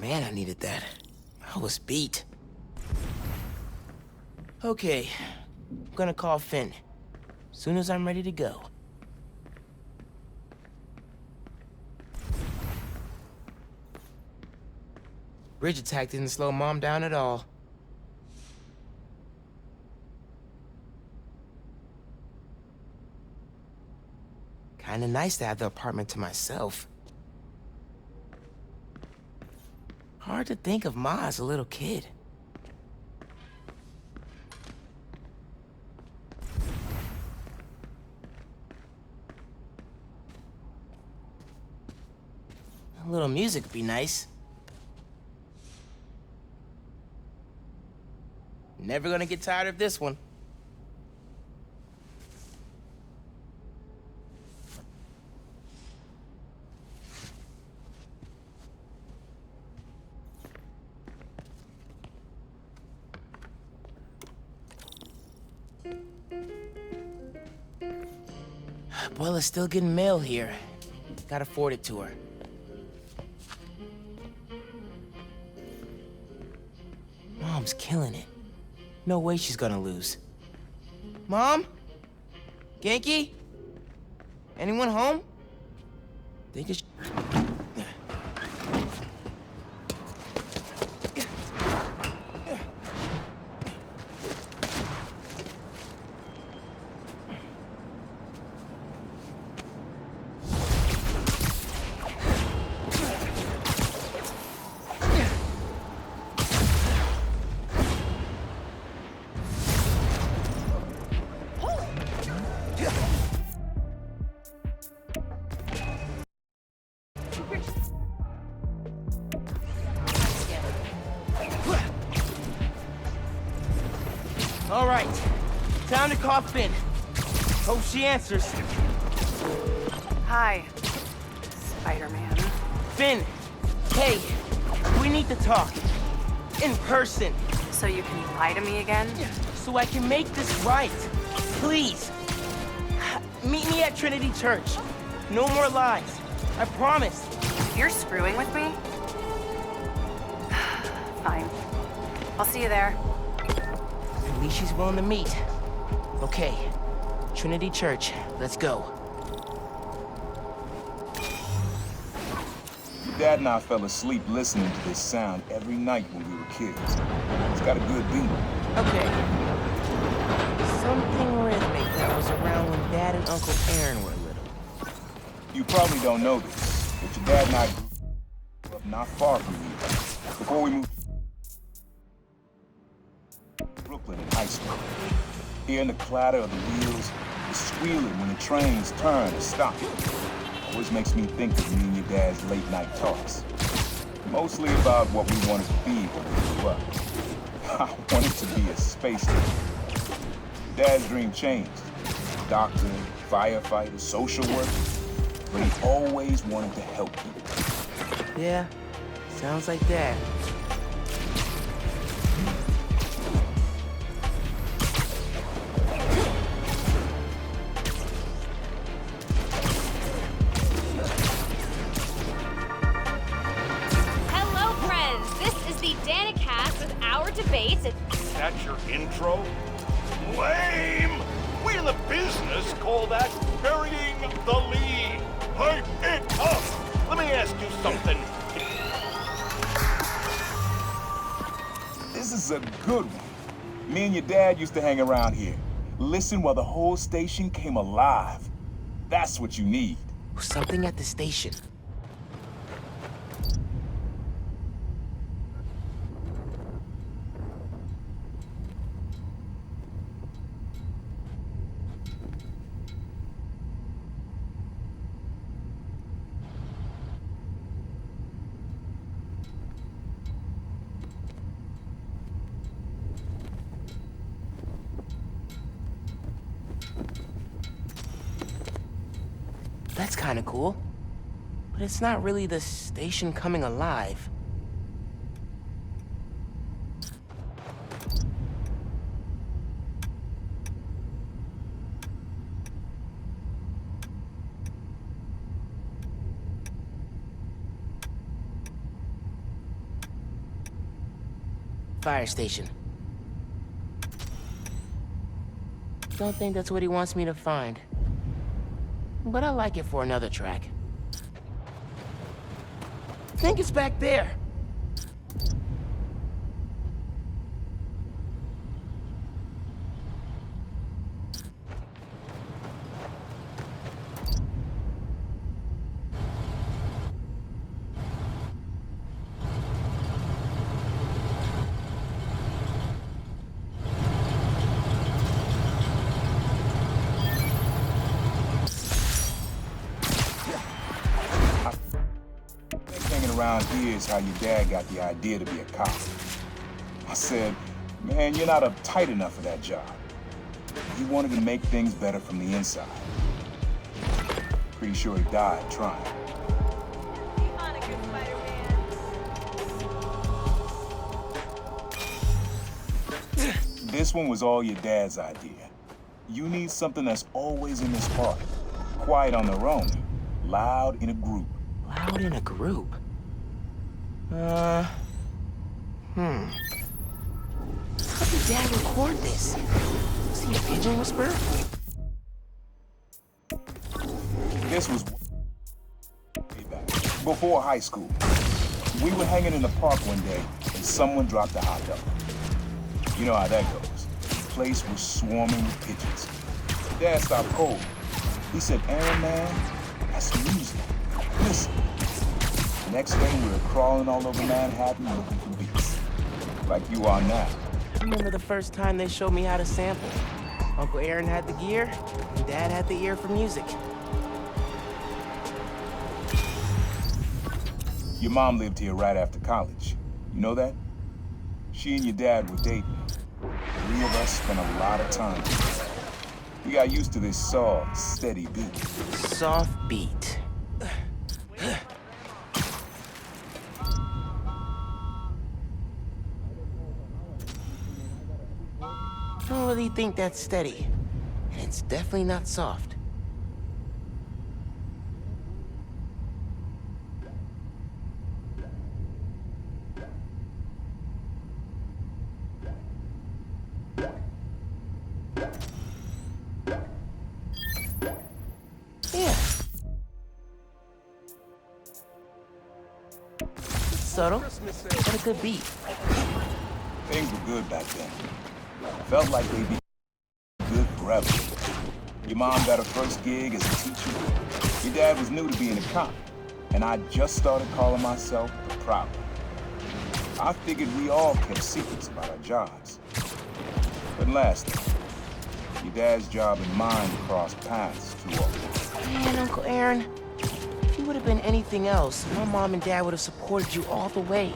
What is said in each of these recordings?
Man, I needed that. I was beat. Okay, I'm gonna call Finn. Soon as I'm ready to go. Bridge attack didn't slow Mom down at all. Kinda nice to have the apartment to myself. Hard to think of Ma as a little kid. A little music would be nice. Never gonna get tired of this one. Abuela's still getting mail here. Gotta forward it to her. Mom's killing it. No way she's gonna lose. Mom? Genki? Anyone home? Think it's... All right, time to call Finn. Hope she answers. Hi, Spider-Man. Finn, hey, we need to talk. In person. So you can lie to me again? So I can make this right. Please. Meet me at Trinity Church. No more lies. I promise. You're screwing with me? Fine. I'll see you there. At least she's willing to meet. Okay, Trinity Church, let's go. Your dad and I fell asleep listening to this sound every night when we were kids. It's got a good beat. Okay. Something rhythmic that was around when Dad and Uncle Aaron were little. You probably don't know this, but your dad and I grew up not far from here. Before we moved to Brooklyn in high school. Hearing the clatter of the wheels, the squealing when the trains turn and stop. Always makes me think of me and your dad's late night talks. Mostly about what we wanted to be when we grew up. I wanted to be a spaceman. Dad's dream changed. Doctor, firefighter, social worker. But he always wanted to help people. Yeah, sounds like Dad. Hello, friends. This is the Danicast with our debates. That's your intro? Lame! We in the business call that burying the lead. Hype it up! Let me ask you something. This is a good one. Me and your dad used to hang around here. Listen while the whole station came alive. That's what you need. Something at the station. That's kind of cool. But it's not really the station coming alive. Fire station. Don't think that's what he wants me to find. But I like it for another track. Think it's back there. Around here is how your dad got the idea to be a cop. I said, man, you're not uptight enough for that job. He wanted to make things better from the inside. Pretty sure he died trying. This one was all your dad's idea. You need something that's always in this park. Quiet on their own, loud in a group. Loud in a group? How did Dad record this? Was he a pigeon whisperer? This was way back, before high school. We were hanging in the park one day, and someone dropped a hot dog. You know how that goes. The place was swarming with pigeons. Dad stopped cold. He said, Aaron, man, that's music. Listen. Next day, we were crawling all over Manhattan looking for beats. Like you are now. I remember the first time they showed me how to sample. Uncle Aaron had the gear, and Dad had the ear for music. Your mom lived here right after college. You know that? She and your dad were dating. The 3 of us spent a lot of time together. We got used to this soft, steady beat. Soft beat. I don't really think that's steady. And it's definitely not soft. Yeah. Subtle, but a good beat. Things were good back then. Felt like they'd be good forever. Your mom got her first gig as a teacher. Your dad was new to being a cop, and I just started calling myself the Prowler. I figured we all kept secrets about our jobs. But lastly, your dad's job and mine crossed paths too often. Man, Uncle Aaron, if you would have been anything else, my mom and dad would have supported you all the way.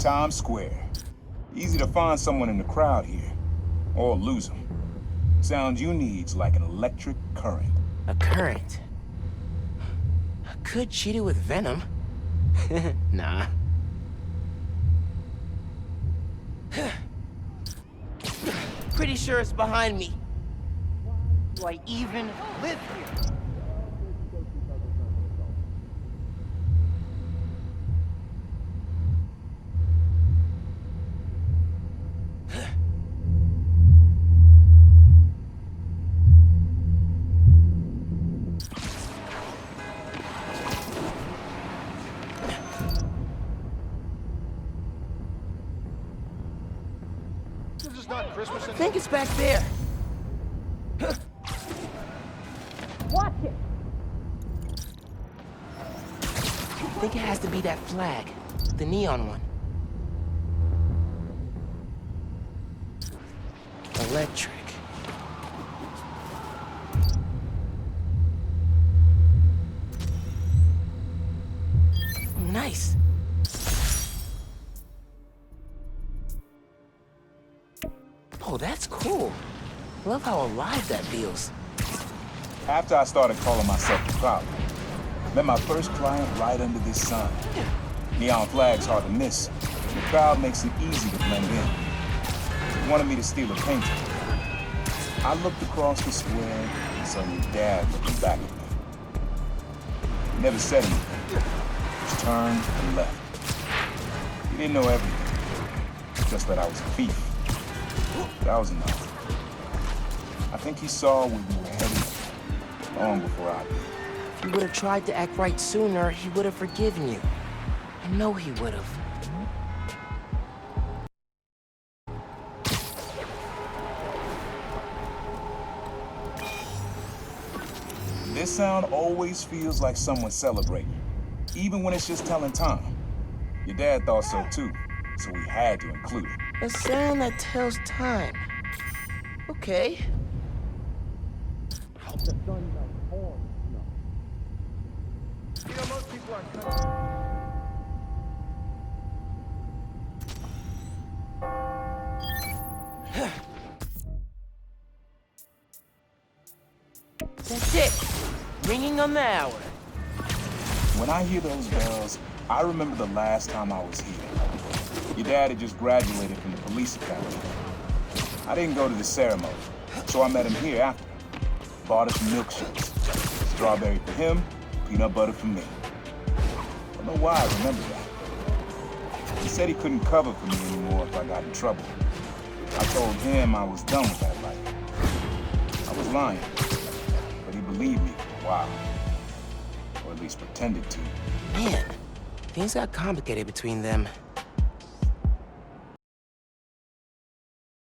Times Square. Easy to find someone in the crowd here, or lose them. Sound you need's like an electric current. A current? I could cheat it with venom. Nah. Pretty sure it's behind me. Do I even live here? Christmas I think it's back there. Watch it. I think it has to be that flag, the neon one. Electric. nice. Oh, that's cool. Love how alive that feels. After I started calling myself the problem, met my first client right under this sun. Neon flag's hard to miss, and the crowd makes it easy to blend in. He wanted me to steal a painting. I looked across the square and saw your dad looking back at me. He never said anything, just turned and left. He didn't know everything, just that I was a thief. That was enough. I think he saw where we were headed long before I did. If you would have tried to act right sooner, he would have forgiven you. I know he would have. This sound always feels like someone celebrating, even when it's just telling time. Your dad thought so too, so we had to include it. A sound that tells time. Okay. You know, most people are That's it. Ringing on the hour. When I hear those bells, I remember the last time I was here. Your dad had just graduated from the police academy. I didn't go to the ceremony, so I met him here after. Bought us milkshakes. Strawberry for him, peanut butter for me. Don't know why I remember that. He said he couldn't cover for me anymore if I got in trouble. I told him I was done with that life. I was lying, but he believed me for a while. Or at least pretended to. Man, things got complicated between them.